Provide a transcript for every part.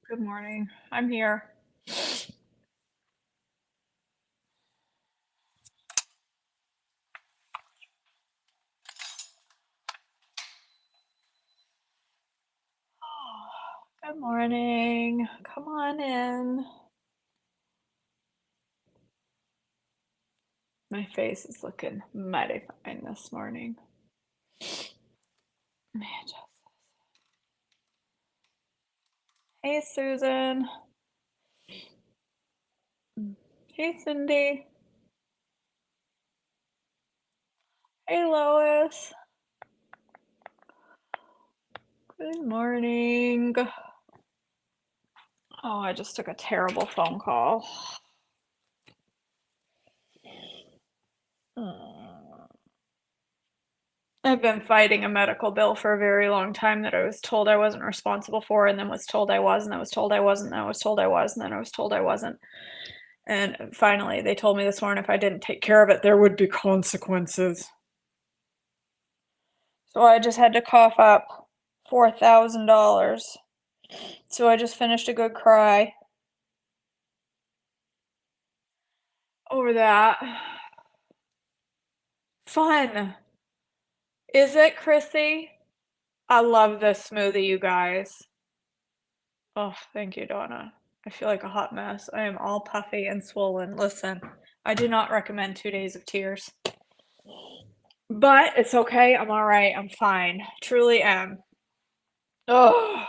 Good morning. I'm here. Good morning. Come on in. My face is looking mighty fine this morning. Man, hey, Susan. Hey, Cindy. Hey, Lois. Good morning. Oh, I just took a terrible phone call. Mm. I've been fighting a medical bill for a very long time that I was told I wasn't responsible for, and then was told I was, and I was told I wasn't, and I was told I was, and then I was told I wasn't. And finally, they told me this morning if I didn't take care of it, there would be consequences. So I just had to cough up $4,000. So I just finished a good cry over that. Fun. Is it, Chrissy? I love this smoothie, you guys. Oh, thank you, Donna. I feel like a hot mess. I am all puffy and swollen. Listen, I do not recommend 2 days of tears. But it's okay. I'm all right. I'm fine. Truly am. Oh,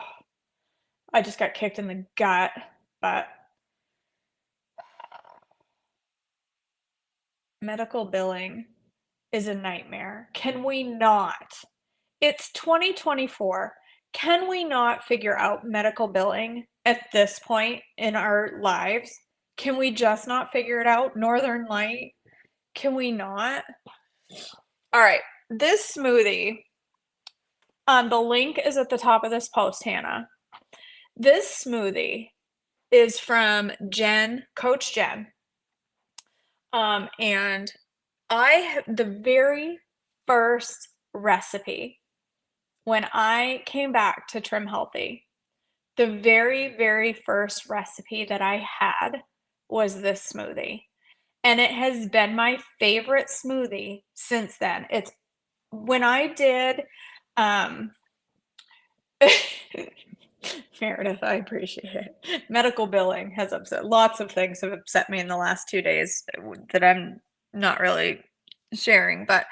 I just got kicked in the gut, but medical billing is a nightmare. Can we not? It's 2024. Can we not figure out medical billing at this point in our lives? Can we just not figure it out? Northern Light? Can we not? All right, this smoothie, the link is at the top of this post, Hannah. This smoothie is from Coach Jen. And the very first recipe when I came back to Trim Healthy, the very, very first recipe that I had was this smoothie. And it has been my favorite smoothie since then. It's when I did, um, Meredith, I appreciate it. Medical billing has upset lots of things have upset me in the last 2 days that I'm not really sharing, but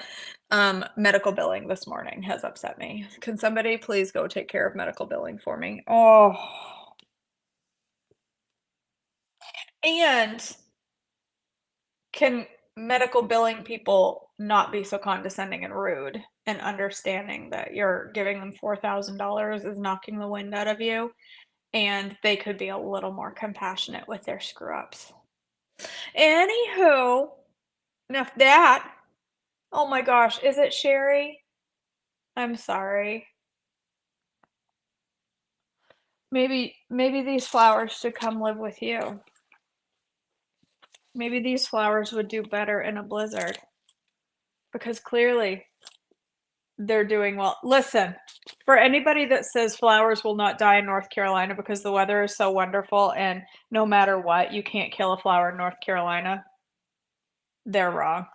medical billing this morning has upset me. Can somebody please go take care of medical billing for me? Oh, and can medical billing people not be so condescending and rude and understanding that you're giving them $4,000 is knocking the wind out of you? And they could be a little more compassionate with their screw ups. Anywho, enough that. Oh my gosh, is it Sherry? I'm sorry. Maybe these flowers should come live with you. Maybe these flowers would do better in a blizzard because clearly they're doing well. Listen, for anybody that says flowers will not die in North Carolina because the weather is so wonderful and no matter what, you can't kill a flower in North Carolina, they're wrong.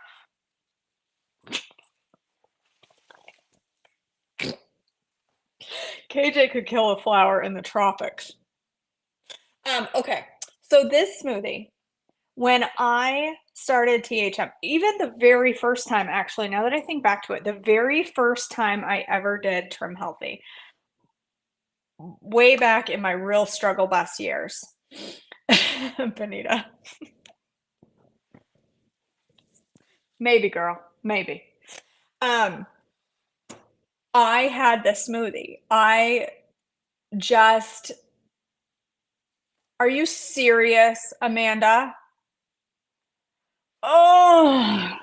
KJ could kill a flower in the tropics. Okay. So this smoothie, when I started THM, even the very first time, actually, now that I think back to it, the very first time I ever did Trim Healthy, way back in my real struggle bus years. Benita. Maybe, girl. Maybe. Um, I had the smoothie. I just Are you serious, Amanda? Oh,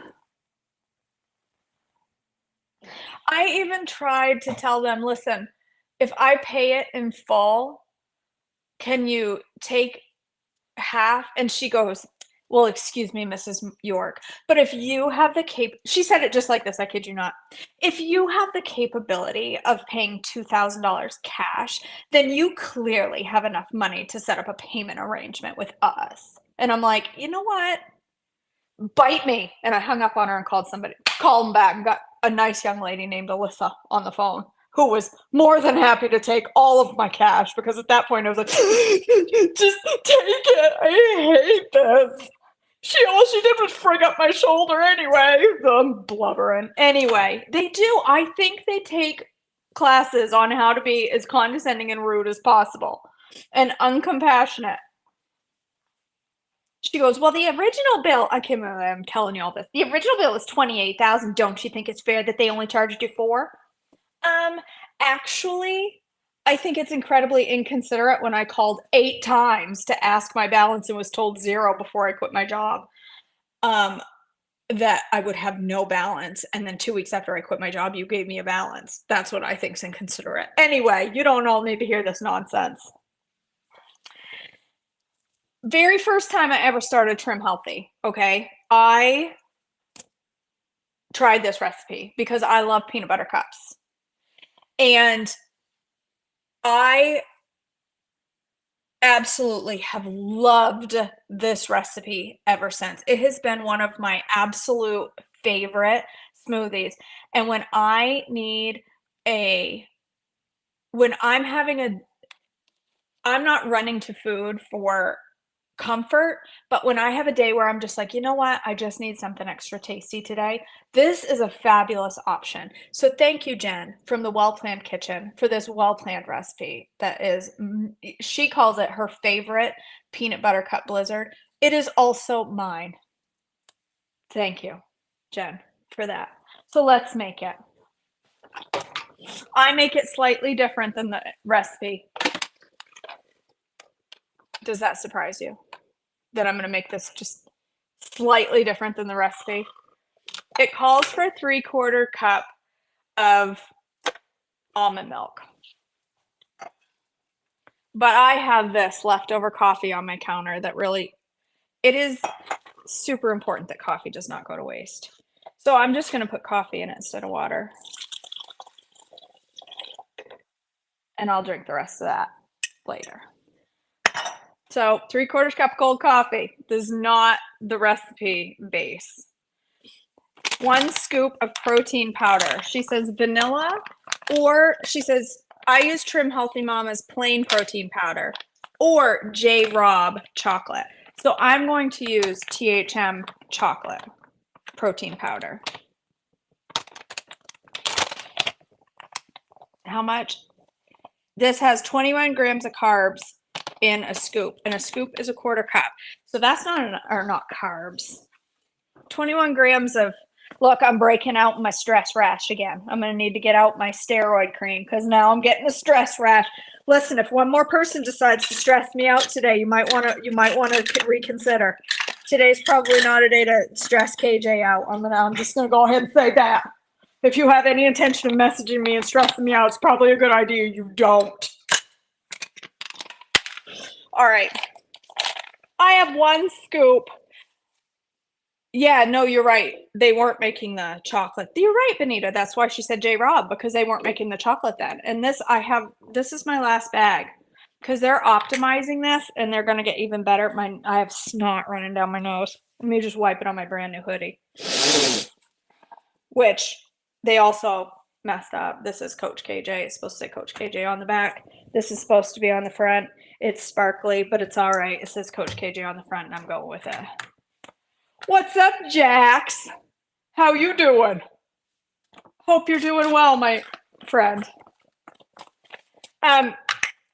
I even tried to tell them, listen, if I pay it in full, can you take half? And she goes, well, excuse me, Mrs. York, but if you have the she said it just like this, I kid you not. If you have the capability of paying $2,000 cash, then you clearly have enough money to set up a payment arrangement with us. And I'm like, you know what? Bite me. And I hung up on her and called them back, and got a nice young lady named Alyssa on the phone who was more than happy to take all of my cash, because at that point I was like, just take it. I hate this. All she did was frig up my shoulder anyway. I'm blubbering. Anyway, they do. I think they take classes on how to be as condescending and rude as possible and uncompassionate. She goes, well, the original bill, I'm telling you all this. The original bill is $28,000. Don't you think it's fair that they only charged you $4,000? Actually, I think it's incredibly inconsiderate when I called 8 times to ask my balance and was told 0 before I quit my job. That I would have no balance, and then 2 weeks after I quit my job, you gave me a balance. That's what I think is inconsiderate. Anyway, you don't all need to hear this nonsense. Very first time I ever started Trim Healthy, okay? I tried this recipe because I love peanut butter cups. And I absolutely have loved this recipe ever since. It has been one of my absolute favorite smoothies. And when I'm not running to food for comfort, but when I have a day where I'm just like, you know what, I just need something extra tasty today, this is a fabulous option. So thank you, Jen, from the Well Planned Kitchen, for this well-planned recipe that is, she calls it her favorite peanut butter cup blizzard. It is also mine. Thank you, Jen, for that. So let's make it. I make it slightly different than the recipe. Does that surprise you? That I'm going to make this just slightly different than the recipe. It calls for a 3/4 cup of almond milk. But I have this leftover coffee on my counter that really, it is super important that coffee does not go to waste. So I'm just going to put coffee in it instead of water. And I'll drink the rest of that later. So 3/4 cup cold coffee. This is not the recipe base. 1 scoop of protein powder. She says vanilla, or she says, I use Trim Healthy Mama's plain protein powder, or J. Robb chocolate. So I'm going to use THM chocolate protein powder. How much? This has 21 grams of carbs in a scoop, and a scoop is a 1/4 cup. So that's not carbs. 21 grams of, look, I'm breaking out my stress rash again. I'm going to need to get out my steroid cream because now I'm getting a stress rash. Listen, if one more person decides to stress me out today, you might want to reconsider. Today's probably not a day to stress KJ out. I'm just going to go ahead and say that. If you have any intention of messaging me and stressing me out, it's probably a good idea you don't. All right. I have 1 scoop. Yeah, no, you're right. They weren't making the chocolate. You're right, Benita. That's why she said J. Robb, because they weren't making the chocolate then. And this is my last bag because they're optimizing this and they're going to get even better. I have snot running down my nose. Let me just wipe it on my brand new hoodie, which they also messed up. This is Coach KJ. It's supposed to say Coach KJ on the back. This is supposed to be on the front. It's sparkly, but it's all right. It says Coach KJ on the front, and I'm going with it. What's up, Jax? How you doing? Hope you're doing well, my friend.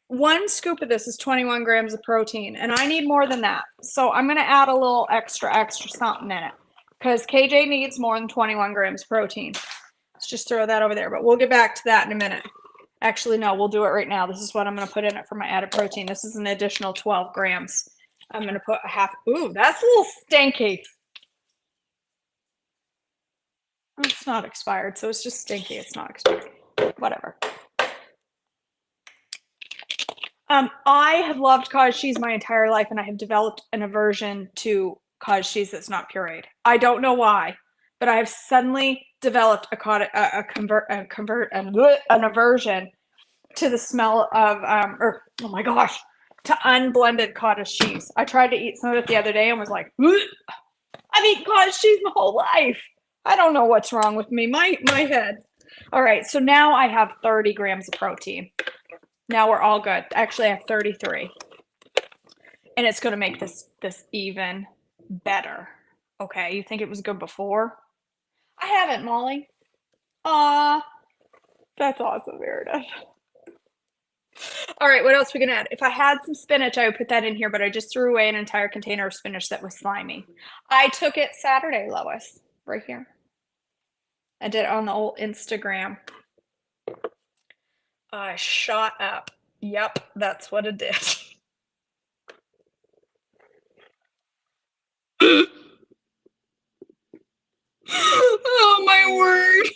1 scoop of this is 21 grams of protein, and I need more than that. So I'm going to add a little extra something in it because KJ needs more than 21 grams of protein. Let's just throw that over there, but we'll get back to that in a minute. Actually, no, we'll do it right now. This is what I'm going to put in it for my added protein. This is an additional 12 grams. I'm going to put a half. Ooh, that's a little stinky. It's not expired, so it's just stinky. It's not expired. Whatever. I have loved cottage cheese my entire life, and I have developed an aversion to cottage cheese that's not pureed. I don't know why, but I've suddenly developed an aversion to the smell of oh my gosh, to unblended cottage cheese. I tried to eat some of it the other day and was like, I've eaten cottage cheese my whole life. I don't know what's wrong with me. My head. All right, so now I have 30 grams of protein. Now we're all good. Actually, I have 33. And it's going to make this even better. Okay, you think it was good before? I haven't, Molly. Aw, that's awesome, Meredith. All right, what else are we gonna add? If I had some spinach, I would put that in here, but I just threw away an entire container of spinach that was slimy. I took it Saturday, Lois, right here. I did it on the old Instagram. I shot up. Yep, that's what it did. Oh my word.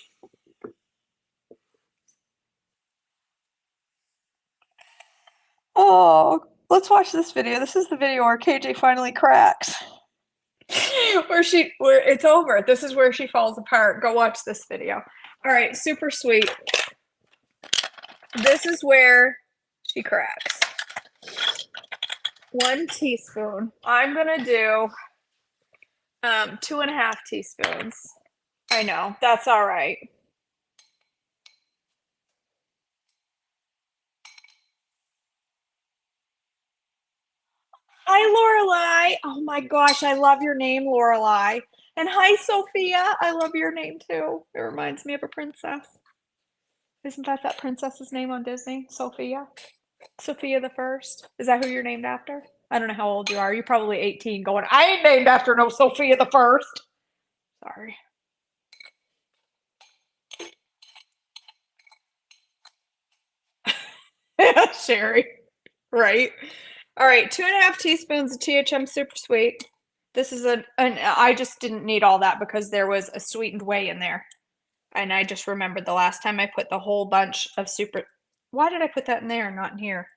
Oh, let's watch this video. This is the video where KJ finally cracks. where it's over. This is where she falls apart. Go watch this video. All right, super sweet. This is where she cracks. 1 teaspoon. I'm gonna do 2.5 teaspoons. I know, that's all right. Hi, Lorelai. Oh my gosh, I love your name, Lorelai. And hi, Sophia. I love your name too. It reminds me of a princess. Isn't that princess's name on Disney? Sophia? Sophia the First? Is that who you're named after? I don't know how old you are. You're probably 18 going, I ain't named after no Sophia the First. Sorry. Sherry. Right? All right, 2.5 teaspoons of THM Super Sweet. This is I just didn't need all that because there was a sweetened whey in there. And I just remembered the last time I put the whole bunch of why did I put that in there and not in here?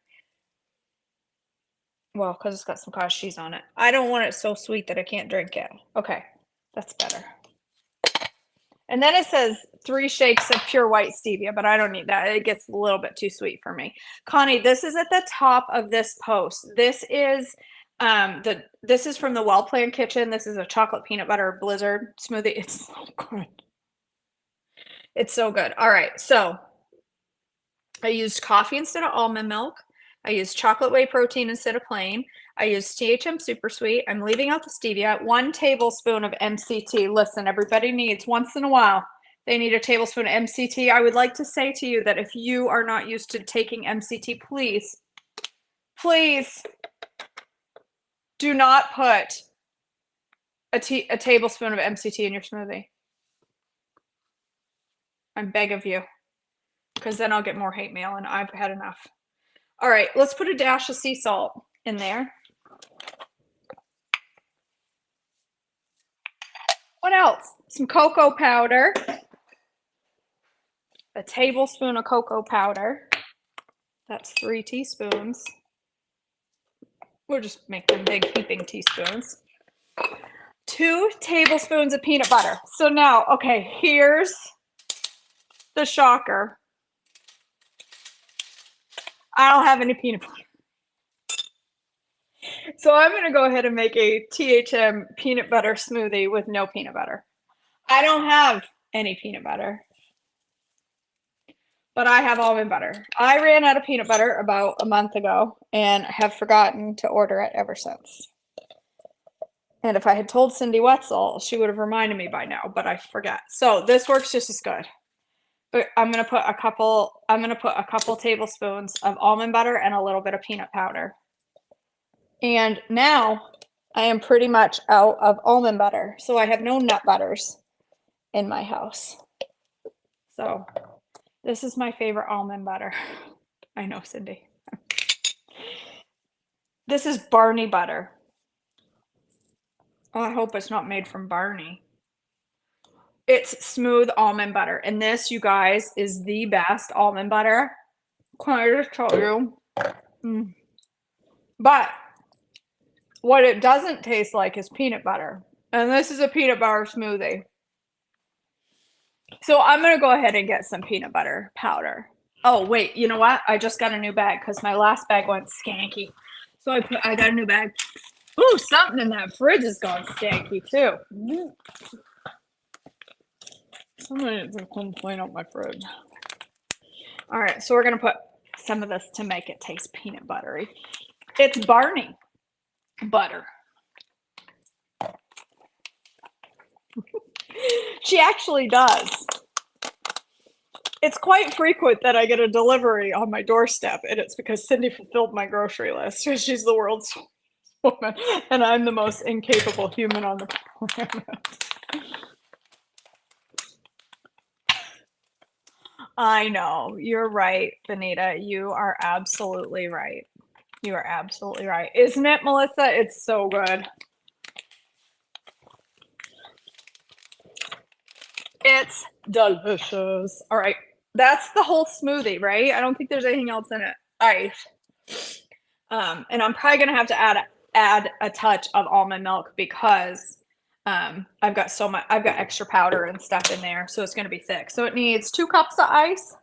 Well, because it's got some cottage cheese on it. I don't want it so sweet that I can't drink it. Okay, that's better. And then it says 3 shakes of pure white stevia, but I don't need that. It gets a little bit too sweet for me. Connie, this is at the top of this post. This is this is from the Well Planned Kitchen. This is a chocolate peanut butter blizzard smoothie. It's so good. It's so good. All right, so I used coffee instead of almond milk. I used chocolate whey protein instead of plain. I used THM Super Sweet. I'm leaving out the stevia. 1 tablespoon of MCT. Listen, everybody needs, once in a while, they need a tablespoon of MCT. I would like to say to you that if you are not used to taking MCT, please, please do not put a tablespoon of MCT in your smoothie. I beg of you, because then I'll get more hate mail, and I've had enough. All right, let's put a dash of sea salt in there. What else? Some cocoa powder. A tablespoon of cocoa powder. That's 3 teaspoons. We'll just make them big heaping teaspoons. 2 tablespoons of peanut butter. So now, okay, here's the shocker. I don't have any peanut butter. So I'm going to go ahead and make a THM peanut butter smoothie with no peanut butter. I don't have any peanut butter, but I have almond butter. I ran out of peanut butter about a month ago and have forgotten to order it ever since. And if I had told Cindy Wetzel, she would have reminded me by now, but I forget. So this works just as good. But I'm going to put a couple tablespoons of almond butter and a little bit of peanut powder. And now I am pretty much out of almond butter. So I have no nut butters in my house. So this is my favorite almond butter. I know, Cindy. This is Barney butter. Oh, I hope it's not made from Barney. It's smooth almond butter. And this, you guys, is the best almond butter. Can I just tell you? But What it doesn't taste like is peanut butter. And this is a peanut butter smoothie. So I'm going to go ahead and get some peanut butter powder. Oh, wait, you know what? I just got a new bag because my last bag went skanky. So I got a new bag. Ooh, something in that fridge is gone skanky too. Somebody needs to come clean up my fridge. All right, so we're going to put some of this to make it taste peanut buttery. It's Barney butter. She actually does. It's quite frequent that I get a delivery on my doorstep, and it's because Cindy fulfilled my grocery list. She's the world's woman, and I'm the most incapable human on the planet. I know. You're right, Benita. You are absolutely right. You are absolutely right. Isn't it, Melissa? It's so good. It's delicious. All right. That's the whole smoothie, right? I don't think there's anything else in it. Ice. And I'm probably gonna have to add a touch of almond milk because I've got extra powder and stuff in there, so it's gonna be thick. So it needs 2 cups of ice,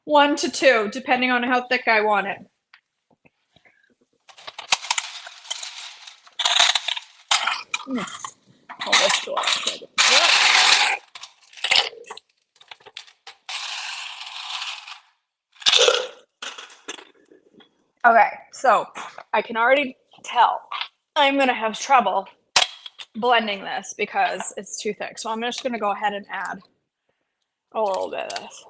1 to 2, depending on how thick I want it. Hold this door. Okay, so I can already tell I'm gonna have trouble blending this because it's too thick. So I'm just gonna go ahead and add a little bit of this.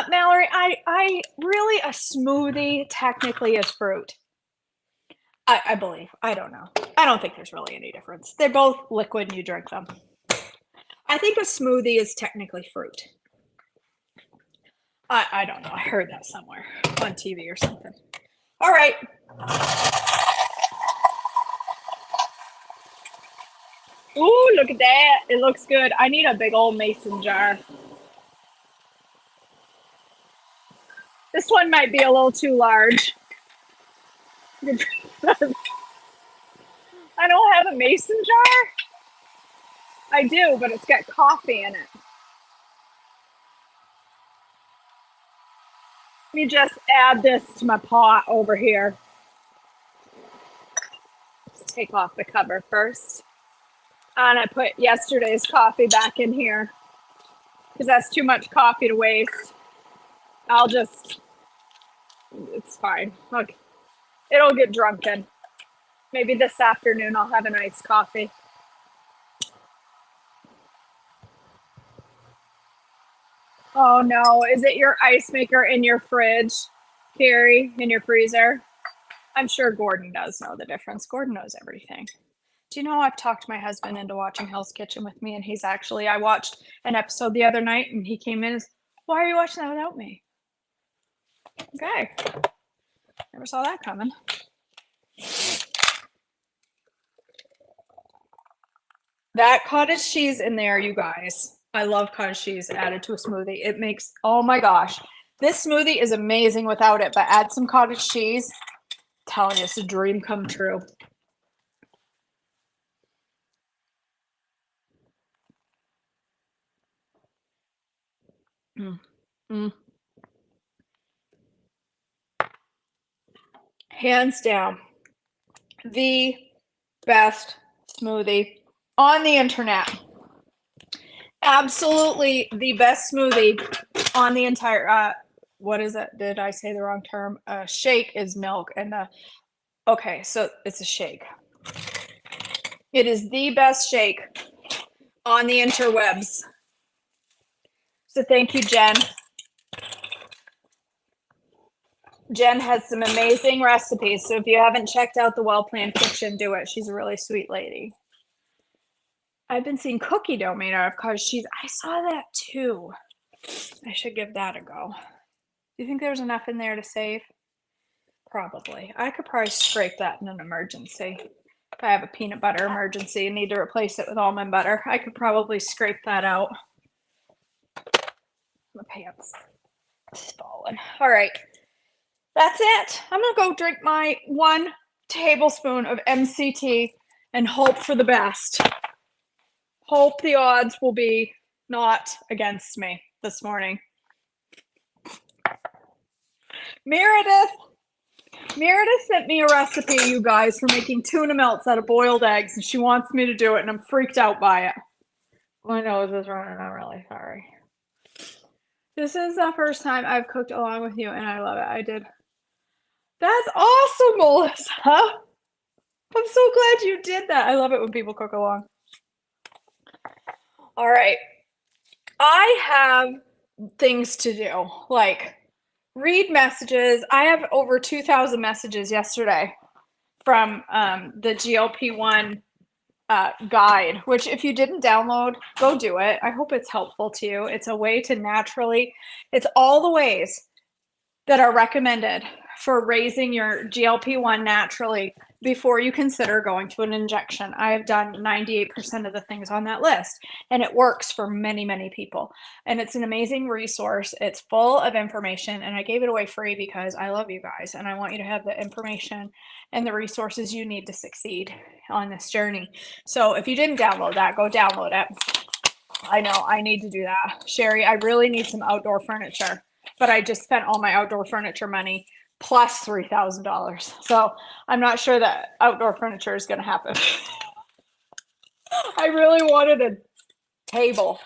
Mallory, I really, a smoothie technically is fruit. I believe. I don't know. I don't think there's really any difference. They're both liquid and you drink them. I think a smoothie is technically fruit. I don't know. I heard that somewhere on TV or something. All right. Ooh, look at that. It looks good. I need a big old mason jar. This one might be a little too large. I don't have a mason jar. I do, but it's got coffee in it. Let me just add this to my pot over here. Let's take off the cover first. And I put yesterday's coffee back in here because that's too much coffee to waste. It's fine. Look, it'll get drunken. Maybe this afternoon I'll have a nice coffee. Oh no, is it your ice maker in your fridge, Carrie, in your freezer? I'm sure Gordon does know the difference. Gordon knows everything. Do you know I've talked my husband into watching Hell's Kitchen with me, and I watched an episode the other night and he came in and said, why are you watching that without me? Okay. Never saw that coming. That cottage cheese in there, you guys. I love cottage cheese added to a smoothie. It makes, oh my gosh. This smoothie is amazing without it, but add some cottage cheese. I'm telling you, it's a dream come true. Mm. Mm. Hands down, the best smoothie on the internet. Absolutely the best smoothie on the entire, what is it? Did I say the wrong term? Shake is milk and okay, so it's a shake. It is the best shake on the interwebs. So thank you, Jen. Jen has some amazing recipes. So if you haven't checked out the Well Planned Kitchen, do it. She's a really sweet lady. I've been seeing cookie dough made out of cottage cheese. I saw that too. I should give that a go. Do you think there's enough in there to save? Probably. I could probably scrape that in an emergency. If I have a peanut butter emergency and need to replace it with almond butter, I could probably scrape that out. My pants is falling. All right. That's it. I'm gonna go drink my 1 tablespoon of MCT and hope for the best. Hope the odds will be not against me this morning. Meredith sent me a recipe, you guys, for making tuna melts out of boiled eggs, and she wants me to do it, and I'm freaked out by it. My nose is running. I'm really sorry. This is the first time I've cooked along with you, and I love it. I did. That's awesome, Melissa. I'm so glad you did that. I love it when people cook along. All right. I have things to do, like read messages. I have over 2,000 messages yesterday from the GLP-1 guide, which if you didn't download, go do it. I hope it's helpful to you. It's a way to naturally, it's all the ways that are recommended for raising your GLP-1 naturally before you consider going to an injection. I have done 98% of the things on that list, and it works for many, many people. And it's an amazing resource. It's full of information, and I gave it away free because I love you guys, and I want you to have the information and the resources you need to succeed on this journey. So if you didn't download that, go download it. I know I need to do that. Sherry, I really need some outdoor furniture, but I just spent all my outdoor furniture money plus $3,000. So I'm not sure that outdoor furniture is going to happen. I really wanted a table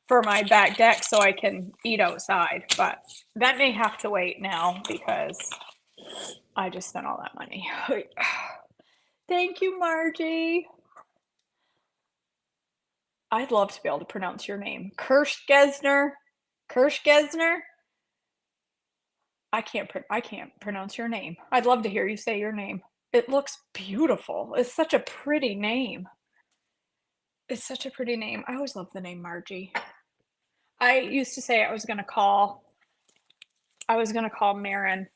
for my back deck so I can eat outside, but that may have to wait now because I just spent all that money. Thank you, Margie. I'd love to be able to pronounce your name. Kirschgesner. I can't pronounce your name. I'd love to hear you say your name. It looks beautiful. It's such a pretty name. It's such a pretty name. I always loved the name Margie. I used to say I was gonna call Marin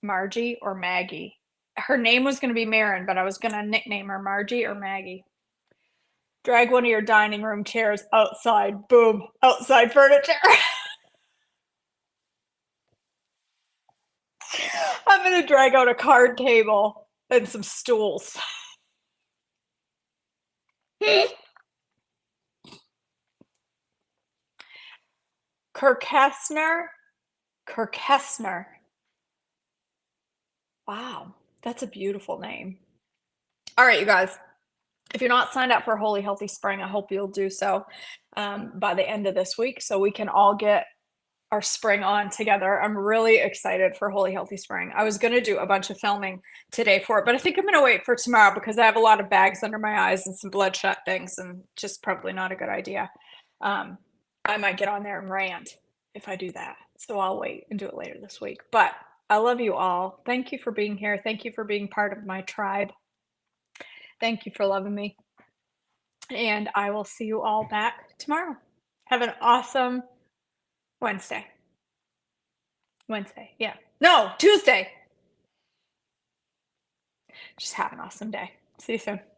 Margie or Maggie. Her name was gonna be Marin, but I was gonna nickname her Margie or Maggie. Drag one of your dining room chairs outside. Boom. Outside furniture. I'm gonna drag out a card table and some stools. Kirkessner. Wow, that's a beautiful name. All right, you guys. If you're not signed up for Holy Healthy Spring, I hope you'll do so by the end of this week so we can all get our spring on together. I'm really excited for Holy Healthy Spring. I was going to do a bunch of filming today for it, but I think I'm going to wait for tomorrow because I have a lot of bags under my eyes and some bloodshot things, and just probably not a good idea. I might get on there and rant if I do that. So I'll wait and do it later this week. But I love you all. Thank you for being here. Thank you for being part of my tribe. Thank you for loving me. And I will see you all back tomorrow. Have an awesome Wednesday. Yeah. No, Tuesday. Just have an awesome day. See you soon.